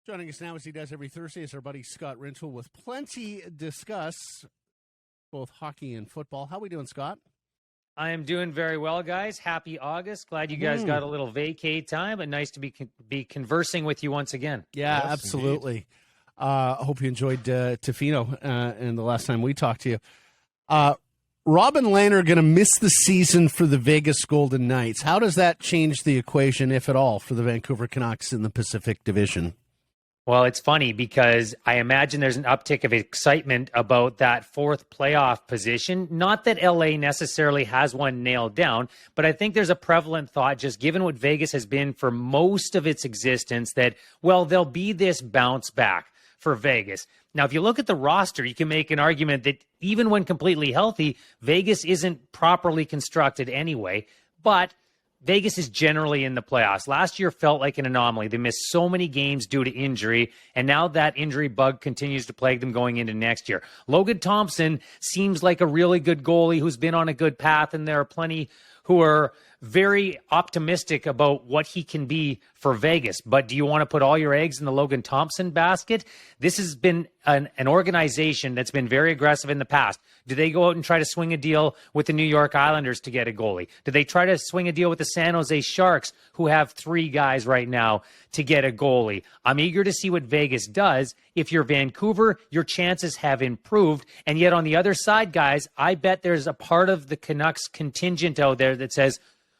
Joining us now, as he does every Thursday, is our buddy Scott Rintoul with plenty to discuss, both hockey and football. How are we doing, Scott? I am doing very well, guys. Happy August. Glad you guys got a little vacay time, but nice to be conversing with you once again. Yeah, yes, absolutely. I hope you enjoyed Tofino and the last time we talked to you. Robin Lehner going to miss the season for the Vegas Golden Knights. How does that change the equation, if at all, for the Vancouver Canucks in the Pacific Division? Well, it's funny because I imagine there's an uptick of excitement about that fourth playoff position. Not that LA necessarily has one nailed down, but I think there's a prevalent thought, just given what Vegas has been for most of its existence, that, well, there'll be this bounce back for Vegas. Now, if you look at the roster, you can make an argument that even when completely healthy, Vegas isn't properly constructed anyway, but Vegas is generally in the playoffs. Last year felt like an anomaly. They missed so many games due to injury, and now that injury bug continues to plague them going into next year. Logan Thompson seems like a really good goalie who's been on a good path, and there are plenty who are very optimistic about what he can be for Vegas. But do you want to put all your eggs in the Logan Thompson basket? This has been an organization that's been very aggressive in the past. Do they go out and try to swing a deal with the New York Islanders to get a goalie? Do they try to swing a deal with the San Jose Sharks, who have 3 guys right now, to get a goalie? I'm eager to see what Vegas does. If you're Vancouver, your chances have improved. And yet on the other side, guys, I bet there's a part of the Canucks contingent out there that says,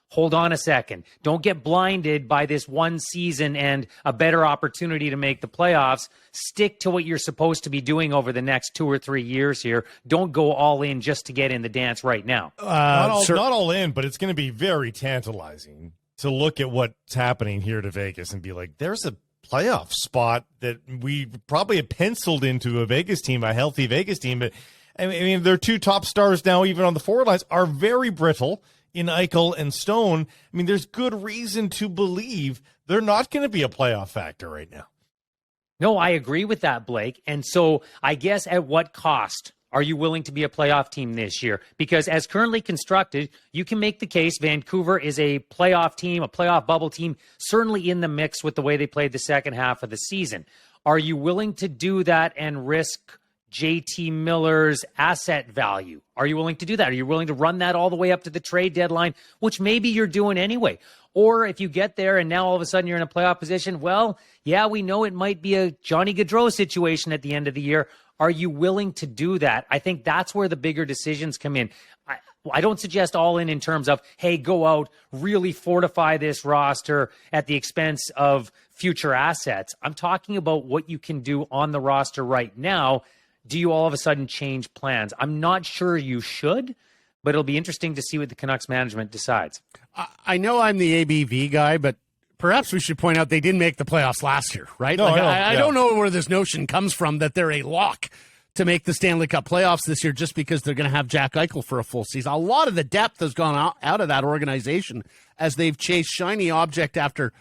hold on a second. Don't get blinded by this one season and a better opportunity to make the playoffs. Stick to what you're supposed to be doing over the next 2 or 3 years here. Don't go all in just to get in the dance right now. Not all in, but it's going to be very tantalizing to look at what's happening here to Vegas and be like, there's a playoff spot that we probably had penciled into a Vegas team, a healthy Vegas team. But I mean, their 2 top stars now, even on the forward lines, are very brittle in Eichel and Stone. I mean, there's good reason to believe they're not going to be a playoff factor right now. No, I agree with that, Blake. And so I guess at what cost are you willing to be a playoff team this year? Because as currently constructed, you can make the case Vancouver is a playoff team, a playoff bubble team, certainly in the mix with the way they played the second half of the season. Are you willing to do that and risk JT Miller's asset value? Are you willing to do that? Are you willing to run that all the way up to the trade deadline, which maybe you're doing anyway? Or if you get there and now all of a sudden you're in a playoff position, well, yeah, we know it might be a Johnny Gaudreau situation at the end of the year. Are you willing to do that? I think that's where the bigger decisions come in. I don't suggest all in terms of, hey, go out, really fortify this roster at the expense of future assets. I'm talking about what you can do on the roster right now. Do you all of a sudden change plans? I'm not sure you should, but it'll be interesting to see what the Canucks management decides. I know I'm the ABV guy, but perhaps we should point out they didn't make the playoffs last year, right? No, I don't know where this notion comes from that they're a lock to make the Stanley Cup playoffs this year just because they're going to have Jack Eichel for a full season. A lot of the depth has gone out of that organization as they've chased shiny object after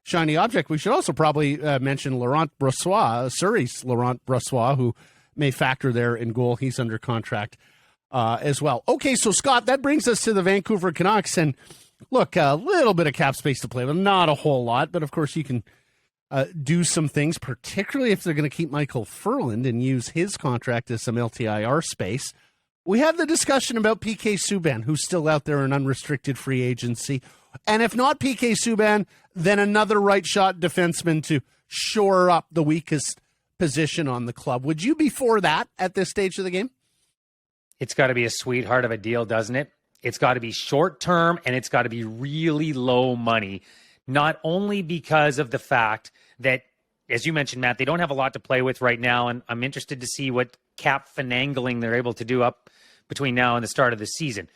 shiny object. We should also probably mention Laurent Brossoit, Surrey's Laurent Brossoit, who may factor there in goal. He's under contract as well. Okay, so Scott, that brings us to the Vancouver Canucks. And look, a little bit of cap space to play with, not a whole lot, but of course you can do some things, particularly if they're going to keep Michael Furland and use his contract as some LTIR space. We had the discussion about PK Subban, who's still out there in unrestricted free agency. And if not PK Subban, then another right shot defenseman to shore up the weakest position on the club. Would you be for that at this stage of the game? It's got to be a sweetheart of a deal, doesn't it? It's got to be short term and it's got to be really low money. Not only because of the fact that, as you mentioned, Matt, they don't have a lot to play with right now, and I'm interested to see what cap finagling they're able to do up between now and the start of the season.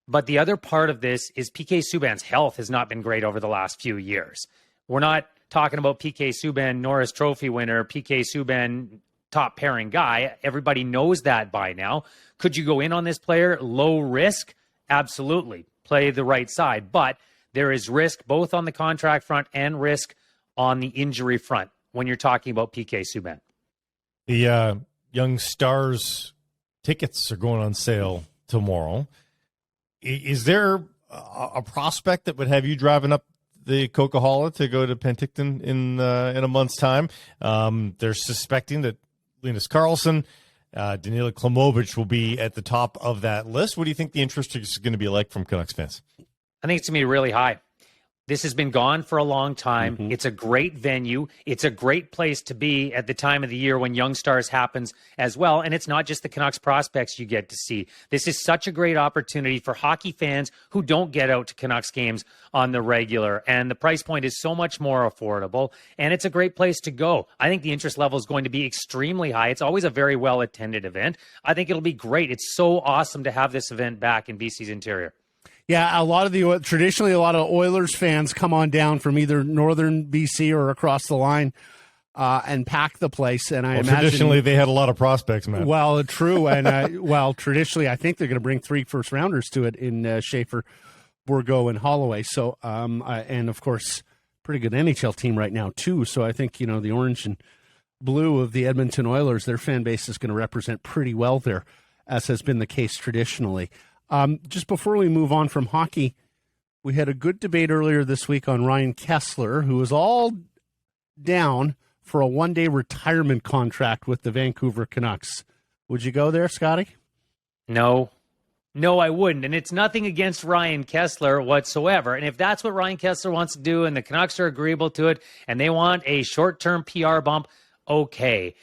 But the other part of this is PK Subban's health has not been great over the last few years. We're not talking about PK Subban, Norris Trophy winner, PK Subban, top pairing guy. Everybody knows that by now. Could you go in on this player? Low risk? Absolutely. Play the right side. But there is risk both on the contract front and risk on the injury front when you're talking about PK Subban. The Young Stars tickets are going on sale tomorrow. Is there a prospect that would have you driving up the Coca-Cola to go to Penticton in a month's time. They're suspecting that Linus Karlsson, Danila Klimovic will be at the top of that list. What do you think the interest is going to be like from Canucks fans? I think it's going to be really high. This has been gone for a long time. Mm-hmm. It's a great venue. It's a great place to be at the time of the year when Young Stars happens as well. And it's not just the Canucks prospects you get to see. This is such a great opportunity for hockey fans who don't get out to Canucks games on the regular. And the price point is so much more affordable. And it's a great place to go. I think the interest level is going to be extremely high. It's always a very well-attended event. I think it'll be great. It's so awesome to have this event back in BC's interior. Yeah, traditionally a lot of Oilers fans come on down from either northern BC or across the line and pack the place. And I imagine traditionally they had a lot of prospects, man. Well, true, and traditionally I think they're going to bring 3 first-rounders to it in Schaefer, Bourgault, and Holloway. So, and of course, pretty good NHL team right now too. So I think the orange and blue of the Edmonton Oilers, their fan base is going to represent pretty well there, as has been the case traditionally. Just before we move on from hockey, we had a good debate earlier this week on Ryan Kesler, who was all down for a one-day retirement contract with the Vancouver Canucks. Would you go there, Scotty? No, I wouldn't. And it's nothing against Ryan Kesler whatsoever. And if that's what Ryan Kesler wants to do and the Canucks are agreeable to it and they want a short-term PR bump, okay.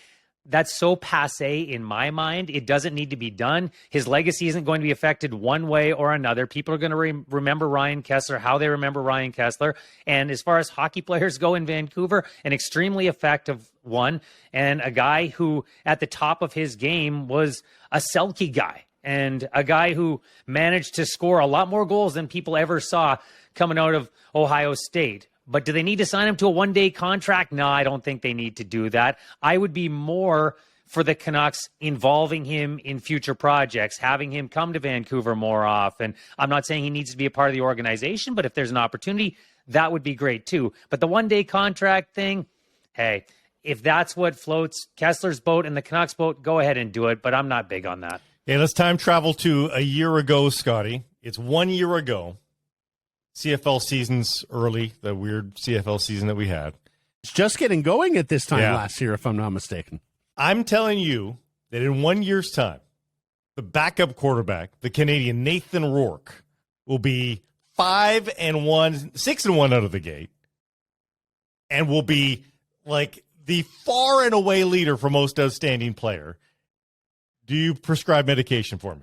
That's so passé in my mind. It doesn't need to be done. His legacy isn't going to be affected one way or another. People are going to remember Ryan Kesler, how they remember Ryan Kesler. And as far as hockey players go in Vancouver, an extremely effective one, and a guy who at the top of his game was a Selke guy and a guy who managed to score a lot more goals than people ever saw coming out of Ohio State. But do they need to sign him to a one-day contract? No, I don't think they need to do that. I would be more for the Canucks involving him in future projects, having him come to Vancouver more often. I'm not saying he needs to be a part of the organization, but if there's an opportunity, that would be great too. But the one-day contract thing, hey, if that's what floats Kessler's boat and the Canucks boat, go ahead and do it, but I'm not big on that. Hey, let's time travel to a year ago, Scotty. It's 1 year ago. CFL season's early, the weird CFL season that we had. It's just getting going at this time last year, if I'm not mistaken. I'm telling you that in 1 year's time, the backup quarterback, the Canadian Nathan Rourke, will be 5-1, 6-1 out of the gate, and will be like the far and away leader for most outstanding player. Do you prescribe medication for me?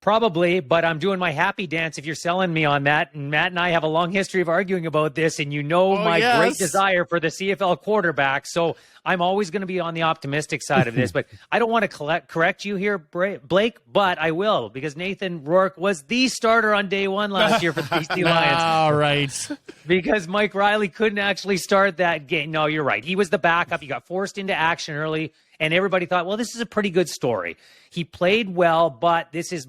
Probably, but I'm doing my happy dance if you're selling me on that. And Matt and I have a long history of arguing about this, and my great desire for the CFL quarterback. So I'm always going to be on the optimistic side of this. But I don't want to correct you here, Blake, but I will, because Nathan Rourke was the starter on day one last year for the BC Lions. All right. Because Mike Riley couldn't actually start that game. No, you're right. He was the backup. He got forced into action early. And everybody thought, well, this is a pretty good story. He played well, but this is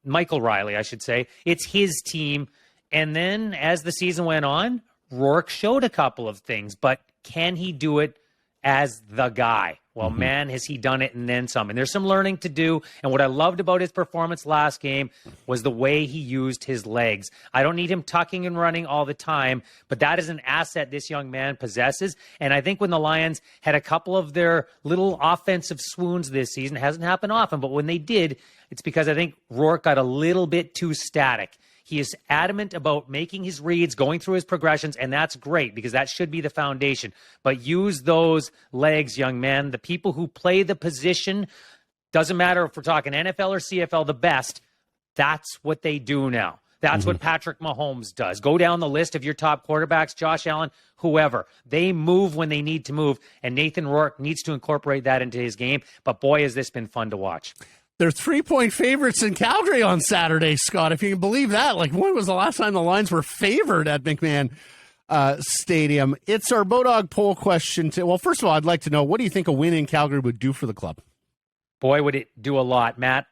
Michael Riley, I should say. It's his team. And then as the season went on, Rourke showed a couple of things. But can he do it as the guy? Well, man, has he done it and then some. And there's some learning to do. And what I loved about his performance last game was the way he used his legs. I don't need him tucking and running all the time, but that is an asset this young man possesses. And I think when the Lions had a couple of their little offensive swoons this season, it hasn't happened often, but when they did, it's because I think Rourke got a little bit too static. He is adamant about making his reads, going through his progressions, and that's great because that should be the foundation. But use those legs, young man. The people who play the position, doesn't matter if we're talking NFL or CFL, the best, that's what they do now. That's what Patrick Mahomes does. Go down the list of your top quarterbacks, Josh Allen, whoever. They move when they need to move, and Nathan Rourke needs to incorporate that into his game. But boy, has this been fun to watch. They're 3-point favorites in Calgary on Saturday, Scott, if you can believe that. Like, when was the last time the Lions were favored at McMahon Stadium? It's our Bodog poll question. Well, first of all, I'd like to know, what do you think a win in Calgary would do for the club? Boy, would it do a lot, Matt.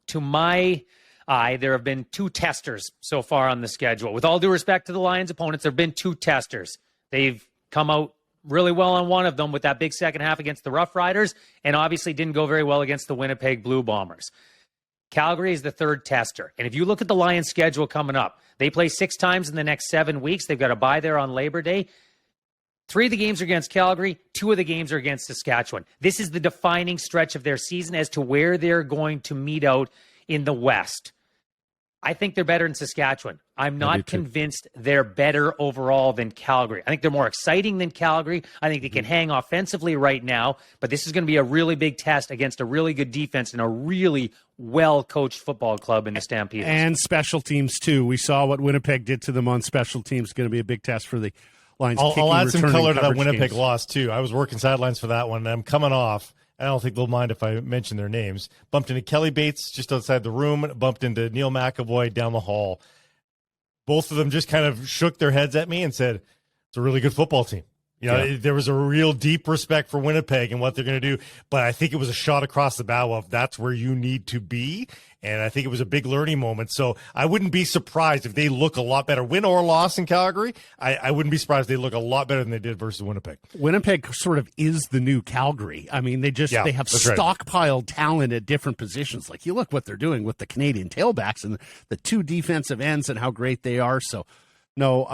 To my eye, there have been 2 testers so far on the schedule. With all due respect to the Lions' opponents, there have been 2 testers. They've come out really well on one of them with that big second half against the Rough Riders, and obviously didn't go very well against the Winnipeg Blue Bombers. Calgary is the third tester. And if you look at the Lions' schedule coming up, they play 6 times in the next 7 weeks. They've got a bye there on Labor Day. 3 of the games are against Calgary. 2 of the games are against Saskatchewan. This is the defining stretch of their season as to where they're going to meet out in the West. I think they're better in Saskatchewan. I'm not convinced they're better overall than Calgary. I think they're more exciting than Calgary. I think they can hang offensively right now, but this is going to be a really big test against a really good defense and a really well-coached football club in the Stampeders. And special teams, too. We saw what Winnipeg did to them on special teams. Going to be a big test for the Lions. I'll add some color to that Winnipeg games. Loss, too. I was working sidelines for that one, and I'm coming off. I don't think they'll mind if I mention their names. Bumped into Kelly Bates just outside the room, bumped into Neil McAvoy down the hall. Both of them just kind of shook their heads at me and said, it's a really good football team. You know, there was a real deep respect for Winnipeg and what they're going to do, but I think it was a shot across the bow of that's where you need to be, and I think it was a big learning moment. So I wouldn't be surprised if they look a lot better, win or loss in Calgary. I wouldn't be surprised if they look a lot better than they did versus Winnipeg. Winnipeg sort of is the new Calgary. I mean, they have stockpiled talent at different positions. Like, you look what they're doing with the Canadian tailbacks and the 2 defensive ends and how great they are. So, no,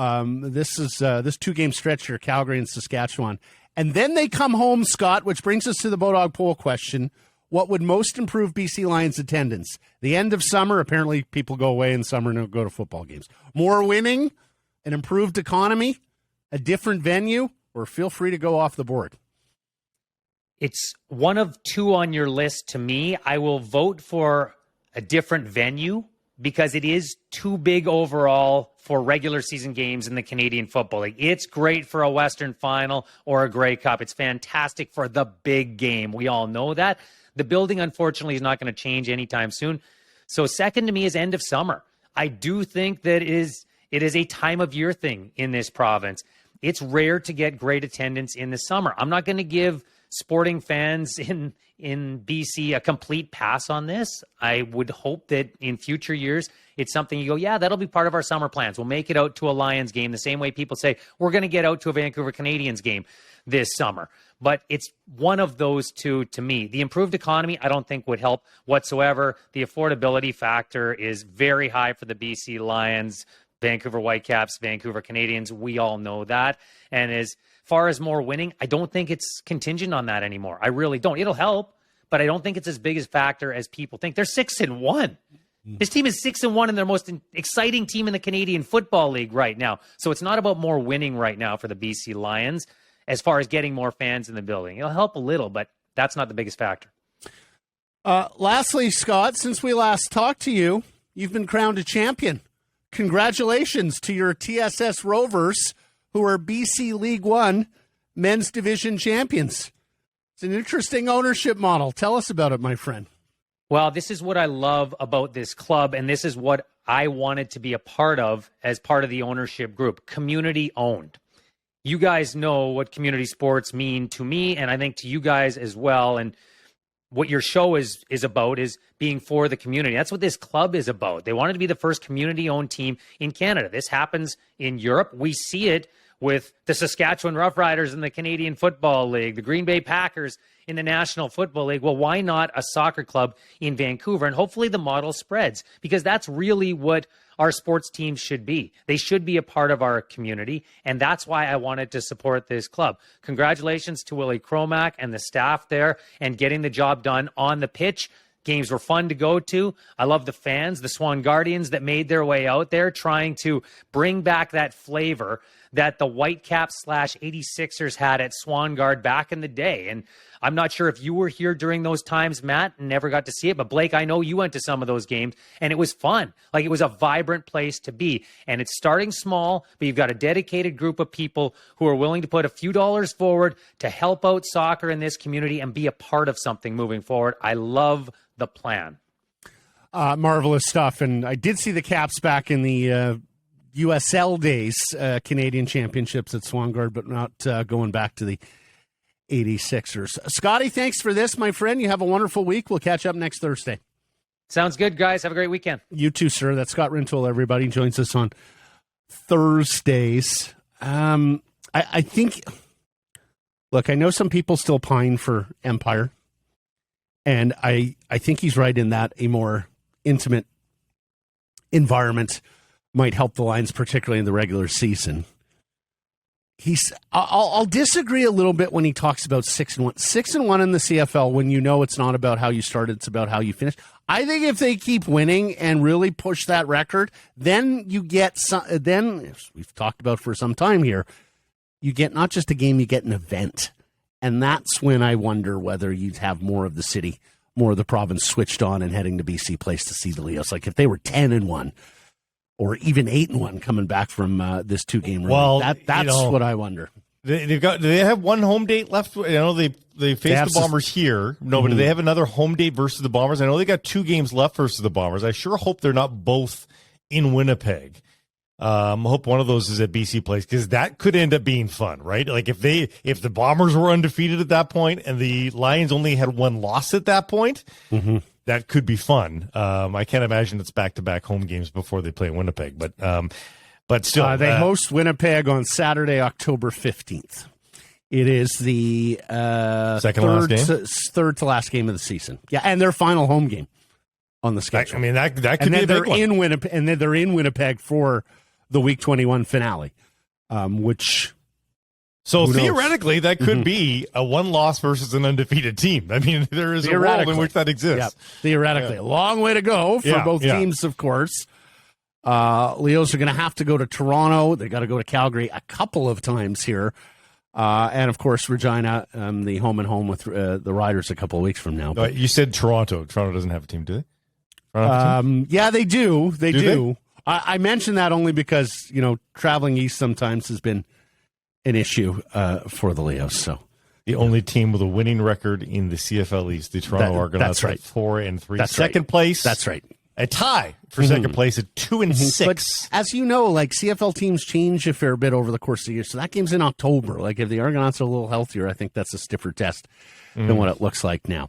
this is this 2-game stretch here, Calgary and Saskatchewan. And then they come home, Scott, which brings us to the Bodog poll question. What would most improve BC Lions attendance? The end of summer, apparently people go away in summer and don't go to football games. More winning, an improved economy, a different venue, or feel free to go off the board. It's one of 2 on your list to me. I will vote for a different venue because it is too big overall for regular season games in the Canadian Football League. It's great for a Western Final or a Grey Cup. It's fantastic for the big game. We all know that. The building, unfortunately, is not going to change anytime soon. So second to me is end of summer. I do think that it is a time of year thing in this province. It's rare to get great attendance in the summer. I'm not going to give sporting fans in BC a complete pass on this. I would hope that in future years, it's something you go, yeah, that'll be part of our summer plans. We'll make it out to a Lions game the same way people say, we're going to get out to a Vancouver Canadians game this summer. But it's one of those 2 to me. The improved economy, I don't think would help whatsoever. The affordability factor is very high for the BC Lions, Vancouver Whitecaps, Vancouver Canadians. We all know that. And as far as more winning, I don't think it's contingent on that anymore. I really don't. It'll help, but I don't think it's as big a factor as people think. They're 6-1. This team is 6-1 and they're most exciting team in the Canadian Football League right now. So it's not about more winning right now for the BC Lions as far as getting more fans in the building. It'll help a little, but that's not the biggest factor. Lastly, Scott, since we last talked to you, you've been crowned a champion. Congratulations to your TSS Rovers, who are BC League One men's division champions. It's an interesting ownership model. Tell us about it, my friend. Well, this is what I love about this club, and this is what I wanted to be a part of as part of the ownership group, community owned. You guys know what community sports mean to me, and I think to you guys as well. And what your show is about is being for the community. That's what this club is about. They wanted to be the first community-owned team in Canada. This happens in Europe. We see it with the Saskatchewan Roughriders in the Canadian Football League, the Green Bay Packers in the National Football League. Well, why not a soccer club in Vancouver? And hopefully the model spreads, because that's really what our sports teams should be. They should be a part of our community, and that's why I wanted to support this club. Congratulations to Willie Cromack and the staff there and getting the job done on the pitch. Games were fun to go to. I love the fans, the Swan Guardians that made their way out there trying to bring back that flavor that the Whitecaps / 86ers had at Swan Guard back in the day. And I'm not sure if you were here during those times, Matt, and never got to see it. But Blake, I know you went to some of those games, and it was fun. Like, it was a vibrant place to be. And it's starting small, but you've got a dedicated group of people who are willing to put a few dollars forward to help out soccer in this community and be a part of something moving forward. I love the plan. Marvelous stuff. And I did see the Caps back in the USL days, Canadian Championships at Swangard, but not going back to the 86ers. Scotty, thanks for this, my friend. You have a wonderful week. We'll catch up next Thursday. Sounds good, guys. Have a great weekend. You too, sir. That's Scott Rintoul, everybody. Joins us on Thursdays. I think, look, I know some people still pine for Empire, and I think he's right in that a more intimate environment might help the Lions, particularly in the regular season. I'll disagree a little bit when he talks about 6-1. 6-1 in the CFL, when you know it's not about how you started, it's about how you finish. I think if they keep winning and really push that record, then you get some. Then, as we've talked about for some time here, you get not just a game, you get an event, and that's when I wonder whether you'd have more of the city, more of the province switched on and heading to BC Place to see the Leos. Like if they were 10-1. Or even 8-1 coming back from this 2-game run. Well, that's what I wonder. Do they have one home date left? I know they face the Bombers here. No, but do they have another home date versus the Bombers? I know they got 2 games left versus the Bombers. I sure hope they're not both in Winnipeg. I hope one of those is at BC Place, because that could end up being fun, right? Like if the Bombers were undefeated at that point and the Lions only had 1 loss at that point. That could be fun. I can't imagine it's back-to-back home games before they play Winnipeg, but still. They host Winnipeg on Saturday, October 15th. It is the third to last game of the season. Yeah, and their final home game on the schedule. That could be a big one. And then they're in Winnipeg for the Week 21 finale, which... So theoretically, that could be a 1 loss versus an undefeated team. I mean, there is a world in which that exists. Yeah, theoretically. A long way to go for both teams, of course. Leos are going to have to go to Toronto. They got to go to Calgary a couple of times here. And, of course, Regina, the home with the Riders a couple of weeks from now. You said Toronto. Toronto doesn't have a team, do they? Yeah, they do. They do. I mention that only because, traveling east sometimes has been an issue for the Leos. So the only team with a winning record in the CFL East, the Toronto Argonauts, that's right. 4-3. That's second place. That's right. A tie for second place at 2-6. But as you know, like CFL teams change a fair bit over the course of the year. So that game's in October. Like if the Argonauts are a little healthier, I think that's a stiffer test than what it looks like now.